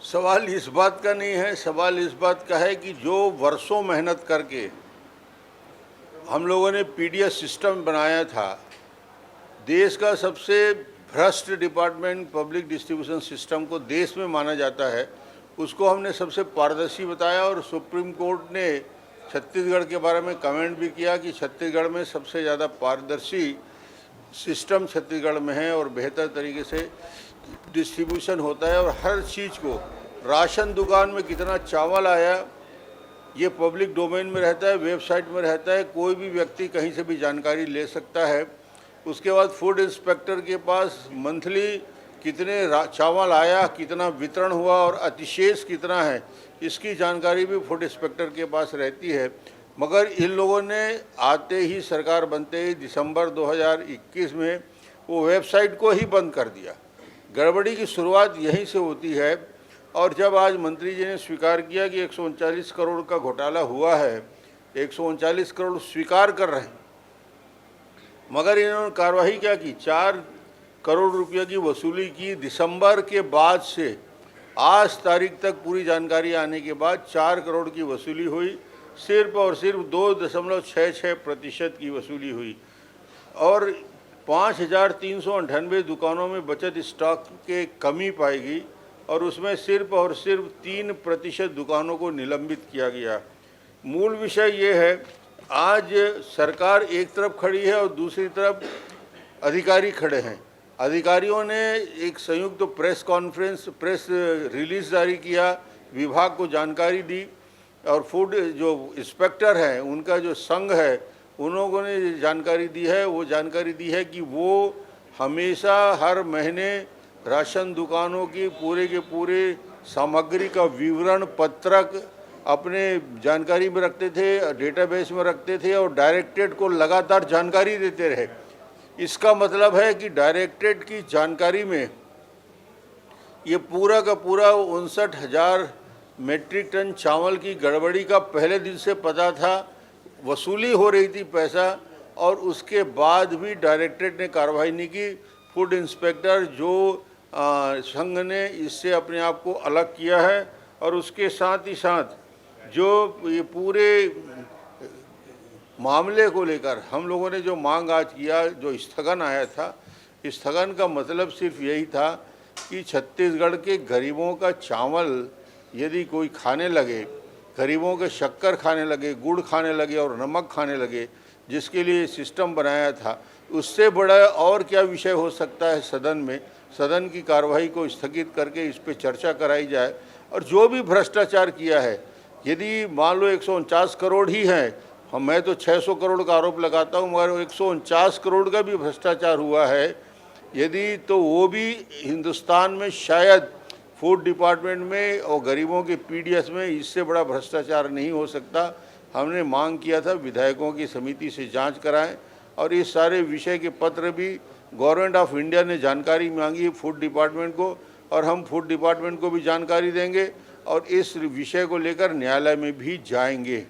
सवाल इस बात का नहीं है, सवाल इस बात का है कि जो वर्षों मेहनत करके हम लोगों ने पीडीएस सिस्टम बनाया था, देश का सबसे भ्रष्ट डिपार्टमेंट पब्लिक डिस्ट्रीब्यूशन सिस्टम को देश में माना जाता है, उसको हमने सबसे पारदर्शी बताया। और सुप्रीम कोर्ट ने छत्तीसगढ़ के बारे में कमेंट भी किया कि छत्तीसगढ़ में सबसे ज़्यादा पारदर्शी सिस्टम छत्तीसगढ़ में है और बेहतर तरीके से डिस्ट्रीब्यूशन होता है। और हर चीज़ को, राशन दुकान में कितना चावल आया ये पब्लिक डोमेन में रहता है, वेबसाइट में रहता है, कोई भी व्यक्ति कहीं से भी जानकारी ले सकता है। उसके बाद फूड इंस्पेक्टर के पास मंथली कितने चावल आया, कितना वितरण हुआ और अतिशेष कितना है, इसकी जानकारी भी फूड इंस्पेक्टर के पास रहती है। मगर इन लोगों ने आते ही, सरकार बनते ही दिसंबर 2021 में वो वेबसाइट को ही बंद कर दिया। गड़बड़ी की शुरुआत यहीं से होती है। और जब आज मंत्री जी ने स्वीकार किया कि 139 करोड़ का घोटाला हुआ है, 139 करोड़ स्वीकार कर रहे हैं, मगर इन्होंने कार्रवाई क्या की, 4 करोड़ रुपये की वसूली की। दिसंबर के बाद से आज तारीख तक पूरी जानकारी आने के बाद 4 करोड़ की वसूली हुई। सिर्फ और सिर्फ 2.66% की वसूली हुई और 5,398 दुकानों में बचत स्टॉक के कमी पाई गई और उसमें सिर्फ और सिर्फ 3% दुकानों को निलंबित किया गया। मूल विषय ये है, आज सरकार एक तरफ खड़ी है और दूसरी तरफ अधिकारी खड़े हैं। अधिकारियों ने एक संयुक्त प्रेस कॉन्फ्रेंस, प्रेस रिलीज जारी किया, विभाग को जानकारी दी और फूड जो इंस्पेक्टर हैं उनका जो संघ है उन लोगों ने जानकारी दी है। वो जानकारी दी है कि वो हमेशा हर महीने राशन दुकानों की पूरे के पूरे सामग्री का विवरण पत्रक अपने जानकारी में रखते थे, डेटाबेस में रखते थे और डायरेक्टरेट को लगातार जानकारी देते रहे। इसका मतलब है कि डायरेक्टरेट की जानकारी में ये पूरा का पूरा 59,000 मेट्रिक टन चावल की गड़बड़ी का पहले दिन से पता था, वसूली हो रही थी पैसा, और उसके बाद भी डायरेक्टरेट ने कार्रवाई नहीं की। फूड इंस्पेक्टर जो संघ ने इससे अपने आप को अलग किया है और उसके साथ ही साथ जो ये पूरे मामले को लेकर हम लोगों ने जो मांग आज किया, जो स्थगन आया था, स्थगन का मतलब सिर्फ यही था कि छत्तीसगढ़ के गरीबों का चावल यदि कोई खाने लगे, गरीबों के शक्कर खाने लगे, गुड़ खाने लगे और नमक खाने लगे, जिसके लिए सिस्टम बनाया था, उससे बड़ा और क्या विषय हो सकता है सदन में। सदन की कार्रवाई को स्थगित करके इस पर चर्चा कराई जाए और जो भी भ्रष्टाचार किया है, यदि मान लो 149 करोड़ ही हैं, मैं तो 600 करोड़ का आरोप लगाता हूँ, मगर 149 करोड़ का भी भ्रष्टाचार हुआ है यदि, तो वो भी हिंदुस्तान में शायद फूड डिपार्टमेंट में और गरीबों के पीडीएस में इससे बड़ा भ्रष्टाचार नहीं हो सकता। हमने मांग किया था विधायकों की समिति से जांच कराएं और इस सारे विषय के पत्र भी गवर्नमेंट ऑफ इंडिया ने जानकारी मांगी फूड डिपार्टमेंट को और हम फूड डिपार्टमेंट को भी जानकारी देंगे और इस विषय को लेकर न्यायालय में भी जाएंगे।